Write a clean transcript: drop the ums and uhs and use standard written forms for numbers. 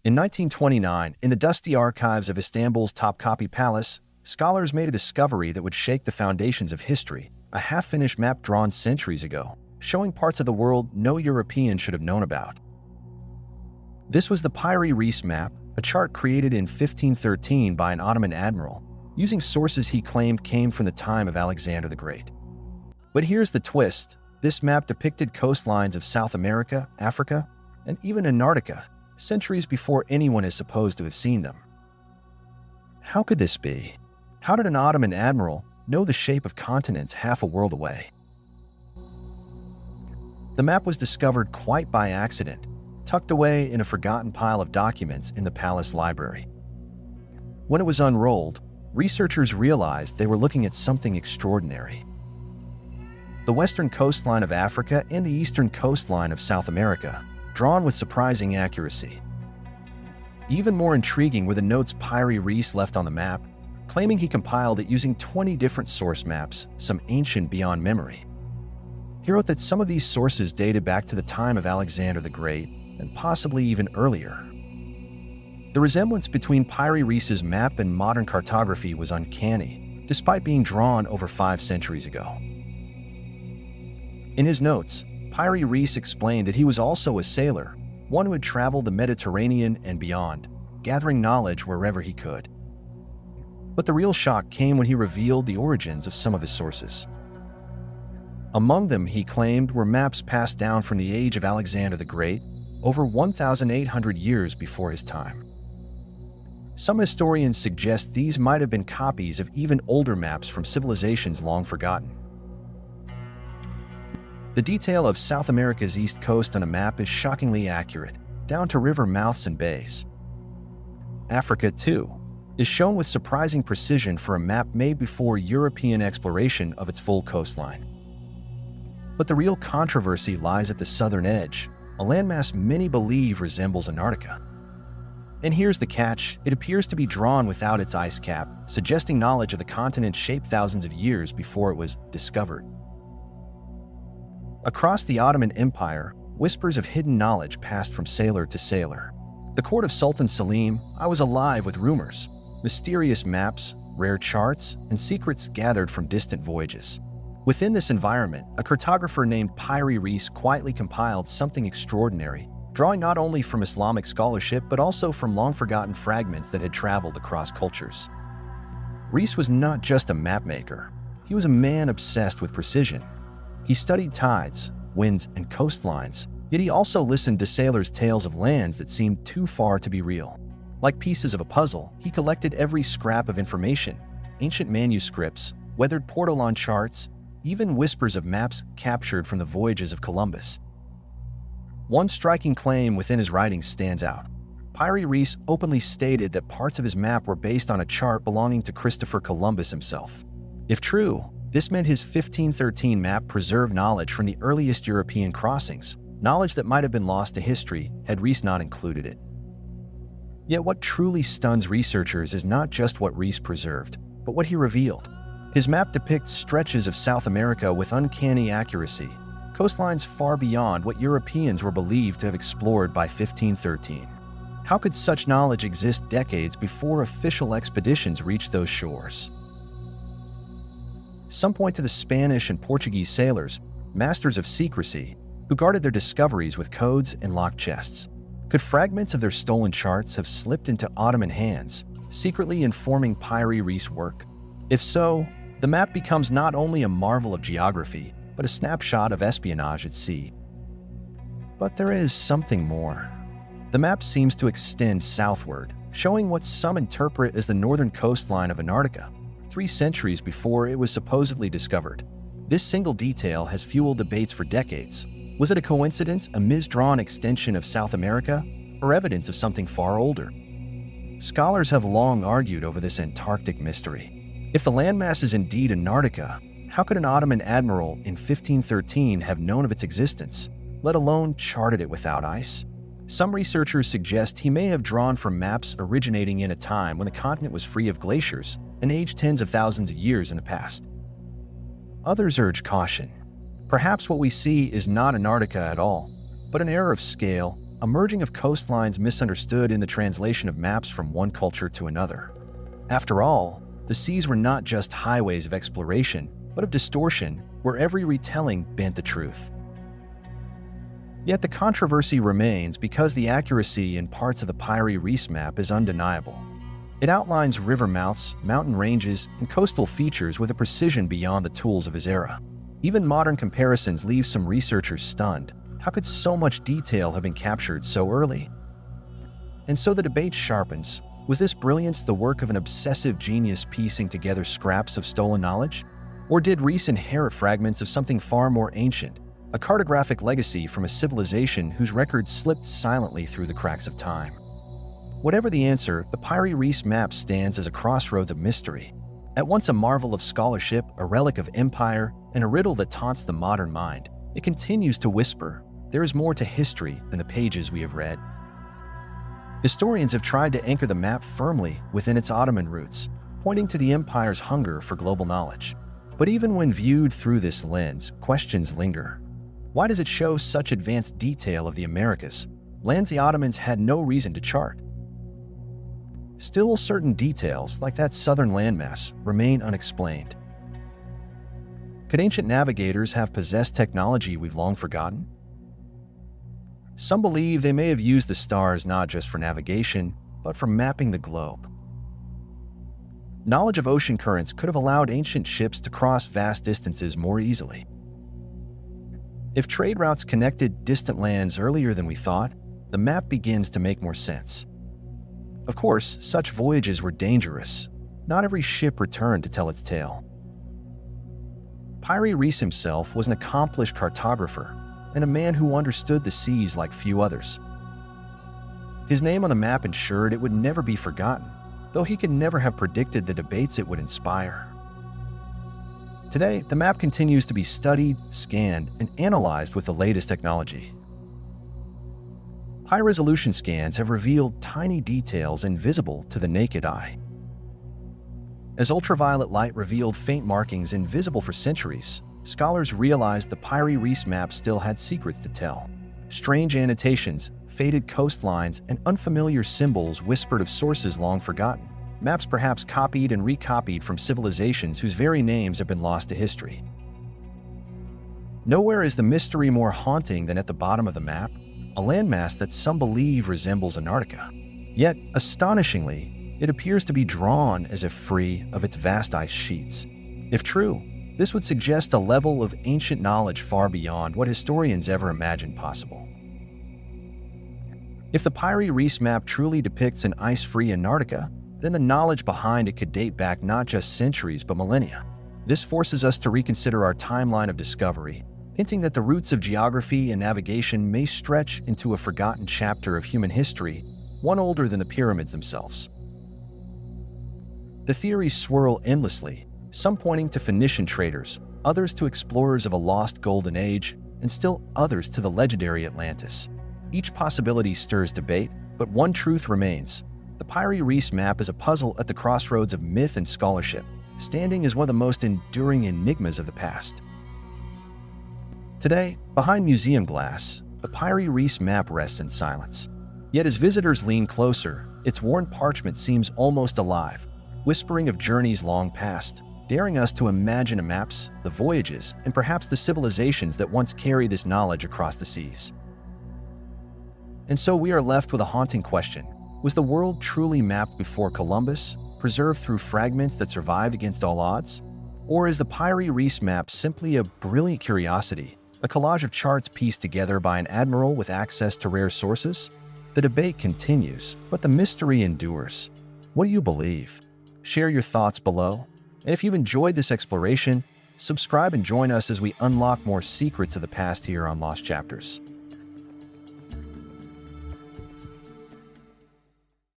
In 1929, in the dusty archives of Istanbul's Topkapi Palace, scholars made a discovery that would shake the foundations of history, a half-finished map drawn centuries ago, showing parts of the world no European should have known about. This was the Piri Reis Map, a chart created in 1513 by an Ottoman admiral, using sources he claimed came from the time of Alexander the Great. But here's the twist. This map depicted coastlines of South America, Africa, and even Antarctica, centuries before anyone is supposed to have seen them. How could this be? How did an Ottoman admiral know the shape of continents half a world away? The map was discovered quite by accident, tucked away in a forgotten pile of documents in the palace library. When it was unrolled, researchers realized they were looking at something extraordinary. The western coastline of Africa and the eastern coastline of South America, drawn with surprising accuracy. Even more intriguing were the notes Piri Reis left on the map, claiming he compiled it using 20 different source maps, some ancient beyond memory. He wrote that some of these sources dated back to the time of Alexander the Great, and possibly even earlier. The resemblance between Piri Reis's map and modern cartography was uncanny, despite being drawn over 5 centuries ago. In his notes, Piri Reis explained that he was also a sailor, one who had traveled the Mediterranean and beyond, gathering knowledge wherever he could. But the real shock came when he revealed the origins of some of his sources. Among them, he claimed, were maps passed down from the age of Alexander the Great, over 1,800 years before his time. Some historians suggest these might have been copies of even older maps from civilizations long forgotten. The detail of South America's east coast on a map is shockingly accurate, down to river mouths and bays. Africa, too, is shown with surprising precision for a map made before European exploration of its full coastline. But the real controversy lies at the southern edge, a landmass many believe resembles Antarctica. And here's the catch: it appears to be drawn without its ice cap, suggesting knowledge of the continent shaped thousands of years before it was discovered. Across the Ottoman Empire, whispers of hidden knowledge passed from sailor to sailor. The court of Sultan Selim, I was alive with rumors, mysterious maps, rare charts, and secrets gathered from distant voyages. Within this environment, a cartographer named Piri Reis quietly compiled something extraordinary, drawing not only from Islamic scholarship but also from long-forgotten fragments that had traveled across cultures. Reis was not just a mapmaker. He was a man obsessed with precision. He studied tides, winds, and coastlines, yet he also listened to sailors' tales of lands that seemed too far to be real. Like pieces of a puzzle, he collected every scrap of information: ancient manuscripts, weathered portolan charts, even whispers of maps captured from the voyages of Columbus. One striking claim within his writings stands out. Piri Reis openly stated that parts of his map were based on a chart belonging to Christopher Columbus himself. If true, this meant his 1513 map preserved knowledge from the earliest European crossings, knowledge that might have been lost to history had Reis not included it. Yet what truly stuns researchers is not just what Reis preserved, but what he revealed. His map depicts stretches of South America with uncanny accuracy, coastlines far beyond what Europeans were believed to have explored by 1513. How could such knowledge exist decades before official expeditions reached those shores? Some point to the Spanish and Portuguese sailors, masters of secrecy, who guarded their discoveries with codes and locked chests. Could fragments of their stolen charts have slipped into Ottoman hands, secretly informing Piri Reis' work? If so, the map becomes not only a marvel of geography, but a snapshot of espionage at sea. But there is something more. The map seems to extend southward, showing what some interpret as the northern coastline of Antarctica, 3 centuries before it was supposedly discovered. This single detail has fueled debates for decades. Was it a coincidence, a misdrawn extension of South America, or evidence of something far older? Scholars have long argued over this Antarctic mystery. If the landmass is indeed Antarctica, how could an Ottoman admiral in 1513 have known of its existence, let alone charted it without ice? Some researchers suggest he may have drawn from maps originating in a time when the continent was free of glaciers and aged tens of thousands of years in the past. Others urge caution. Perhaps what we see is not Antarctica at all, but an error of scale, a merging of coastlines misunderstood in the translation of maps from one culture to another. After all, the seas were not just highways of exploration, but of distortion, where every retelling bent the truth. Yet the controversy remains because the accuracy in parts of the Piri Reis Map is undeniable. It outlines river mouths, mountain ranges, and coastal features with a precision beyond the tools of his era. Even modern comparisons leave some researchers stunned. How could so much detail have been captured so early? And so the debate sharpens. Was this brilliance the work of an obsessive genius piecing together scraps of stolen knowledge? Or did Reis inherit fragments of something far more ancient, a cartographic legacy from a civilization whose records slipped silently through the cracks of time? Whatever the answer, the Piri Reis Map stands as a crossroads of mystery. At once a marvel of scholarship, a relic of empire, and a riddle that taunts the modern mind, it continues to whisper, there is more to history than the pages we have read. Historians have tried to anchor the map firmly within its Ottoman roots, pointing to the empire's hunger for global knowledge. But even when viewed through this lens, questions linger. Why does it show such advanced detail of the Americas, lands the Ottomans had no reason to chart? Still, certain details, like that southern landmass, remain unexplained. Could ancient navigators have possessed technology we've long forgotten? Some believe they may have used the stars not just for navigation, but for mapping the globe. Knowledge of ocean currents could have allowed ancient ships to cross vast distances more easily. If trade routes connected distant lands earlier than we thought, the map begins to make more sense. Of course, such voyages were dangerous. Not every ship returned to tell its tale. Piri Reis himself was an accomplished cartographer and a man who understood the seas like few others. His name on the map ensured it would never be forgotten, though he could never have predicted the debates it would inspire. Today, the map continues to be studied, scanned, and analyzed with the latest technology. High-resolution scans have revealed tiny details invisible to the naked eye. As ultraviolet light revealed faint markings invisible for centuries, scholars realized the Piri Reis Map still had secrets to tell. Strange annotations, faded coastlines, and unfamiliar symbols whispered of sources long forgotten. Maps perhaps copied and recopied from civilizations whose very names have been lost to history. Nowhere is the mystery more haunting than at the bottom of the map, a landmass that some believe resembles Antarctica. Yet, astonishingly, it appears to be drawn as if free of its vast ice sheets. If true, this would suggest a level of ancient knowledge far beyond what historians ever imagined possible. If the Piri Reis Map truly depicts an ice-free Antarctica, then the knowledge behind it could date back not just centuries but millennia. This forces us to reconsider our timeline of discovery, hinting that the roots of geography and navigation may stretch into a forgotten chapter of human history, one older than the pyramids themselves. The theories swirl endlessly, some pointing to Phoenician traders, others to explorers of a lost golden age, and still others to the legendary Atlantis. Each possibility stirs debate, but one truth remains. The Piri Reis Map is a puzzle at the crossroads of myth and scholarship, standing as one of the most enduring enigmas of the past. Today, behind museum glass, the Piri Reis Map rests in silence. Yet as visitors lean closer, its worn parchment seems almost alive, whispering of journeys long past, daring us to imagine the maps, the voyages, and perhaps the civilizations that once carried this knowledge across the seas. And so we are left with a haunting question. Was the world truly mapped before Columbus, preserved through fragments that survived against all odds? Or is the Piri Reis Map simply a brilliant curiosity, a collage of charts pieced together by an admiral with access to rare sources? The debate continues, but the mystery endures. What do you believe? Share your thoughts below. And if you've enjoyed this exploration, subscribe and join us as we unlock more secrets of the past here on Lost Chapters.